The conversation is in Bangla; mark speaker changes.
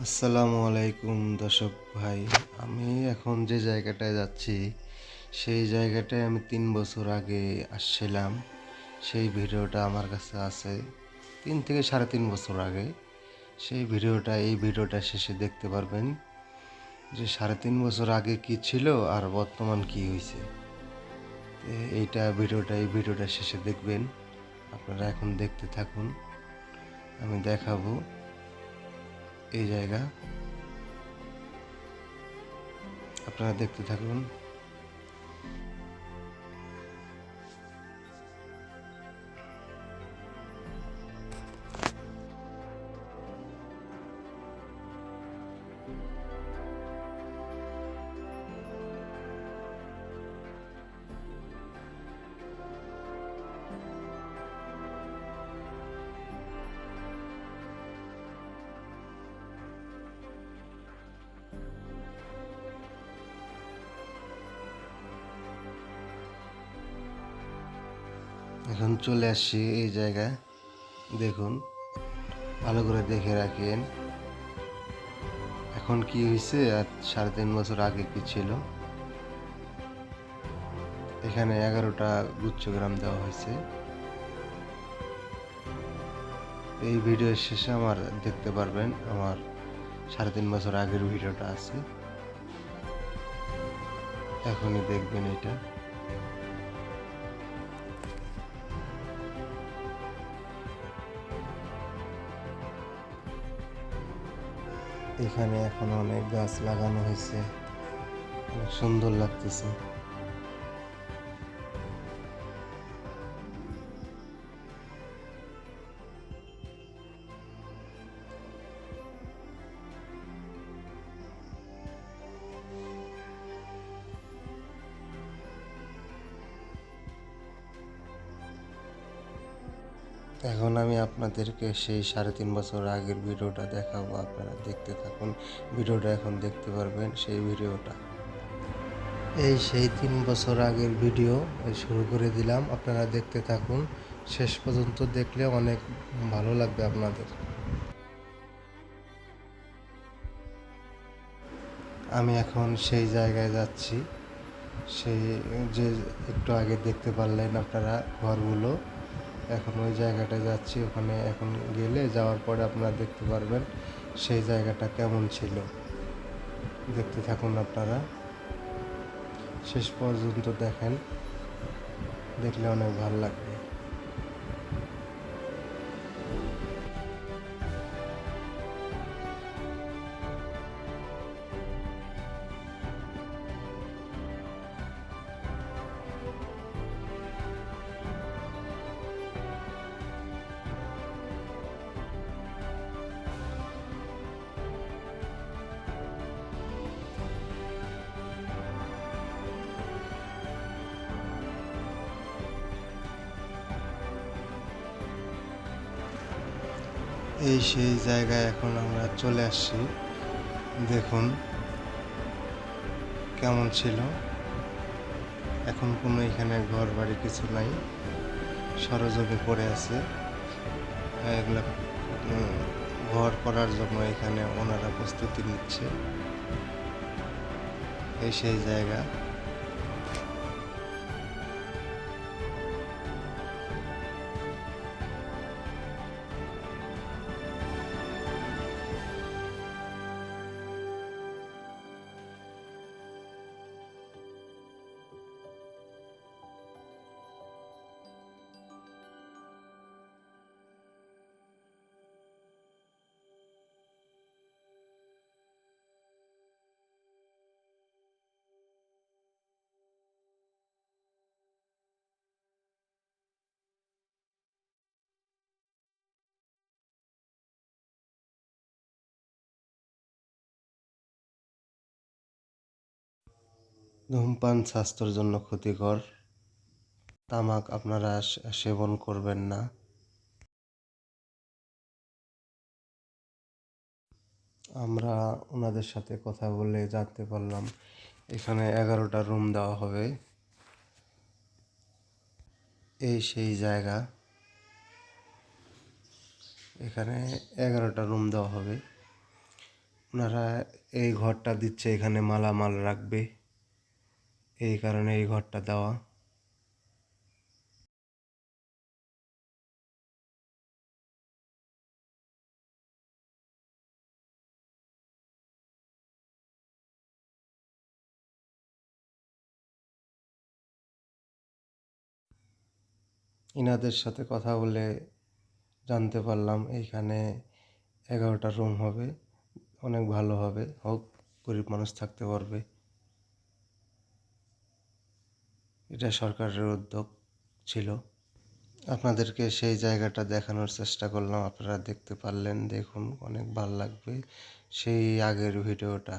Speaker 1: আসসালামু আলাইকুম দর্শক ভাই। আমি এখন যে জায়গাটায় যাচ্ছি সেই জায়গাটায় আমি ৩ বছর আগে আসছিলাম। সেই ভিডিওটা আমার কাছে আছে ৩ থেকে ৩.৫ বছর আগে। সেই ভিডিওটা এই ভিডিওটা শেষে দেখতে পারবেন যে ৩.৫ বছর আগে কি ছিল আর বর্তমান কি হয়েছে। এই ভিডিওটা শেষে দেখবেন। আপনারা এখন দেখতে থাকুন, আমি দেখাবো এই জায়গা, আপনারা দেখতে থাকুন। এখন চলে আসছি এই জায়গায়, দেখুন, ভালো করে দেখে রাখেন এখন কি হয়েছে আর ৩.৫ বছর আগে কি ছিল। এখানে 11টা গুচ্ছগ্রাম দেওয়া হয়েছে। এই ভিডিওর শেষে আমার দেখতে পারবেন আমার ৩.৫ বছর আগের ভিডিওটা আছে, এখনই দেখবেন এটা। এখানে এখন অনেক গাছ লাগানো হয়েছে, অনেক সুন্দর লাগতেছে। এখন আমি আপনাদেরকে সেই ৩.৫ বছর আগের ভিডিওটা দেখাবো, আপনারা দেখতে থাকুন। ভিডিওটা এখন দেখতে পারবেন সেই ভিডিওটা। এই সেই ৩ বছর আগের ভিডিও শুরু করে দিলাম, আপনারা দেখতে থাকুন, শেষ পর্যন্ত দেখলে অনেক ভালো লাগবে আপনাদের। আমি এখন সেই জায়গায় যাচ্ছি, সেই যে একটু আগে দেখতে পারলেন আপনারা ঘরগুলো, এখন ওই জায়গাটায় যাচ্ছি। ওখানে এখন গেলে যাওয়ার পরে আপনারা দেখতে পারবেন সেই জায়গাটা কেমন ছিল। দেখতে থাকুন আপনারা, শেষ পর্যন্ত দেখেন, দেখলে অনেক ভালো লাগবে। এই সেই জায়গায় এখন আমরা চলে আসছি, দেখুন কেমন ছিল। এখন কোনো এখানে ঘর বাড়ি কিছু নাই, সরজমি পড়ে আছে। এগুলা ঘর করার জন্য এখানে ওনারা প্রস্তুতি নিচ্ছে। এই সেই জায়গা। ধূমপান স্বাস্থ্যের জন্য ক্ষতিকর, তামাক আপনারা সেবন করবেন না। আমরা ওনাদের সাথে কথা বলে জানতে পারলাম এখানে 11টা রুম দেওয়া হবে। এই সেই জায়গা, এখানে 11টা রুম দেওয়া হবে। ওনারা এই ঘরটা দিচ্ছে, এখানে মালামাল রাখবে, এই কারণে এই ঘরটা দেওয়া। ইনাদের সাথে কথা বলে জানতে পারলাম এইখানে 11টা রুম হবে, অনেক ভালো হবে, হোক, গরিব মানুষ থাকতে পারবে। এটা সরকারের উদ্যোগ ছিল। আপনাদেরকে সেই জায়গাটা দেখানোর চেষ্টা করলাম, আপনারা দেখতে পারলেন, দেখুন, অনেক ভালো লাগবে সেই আগের ভিডিওটা।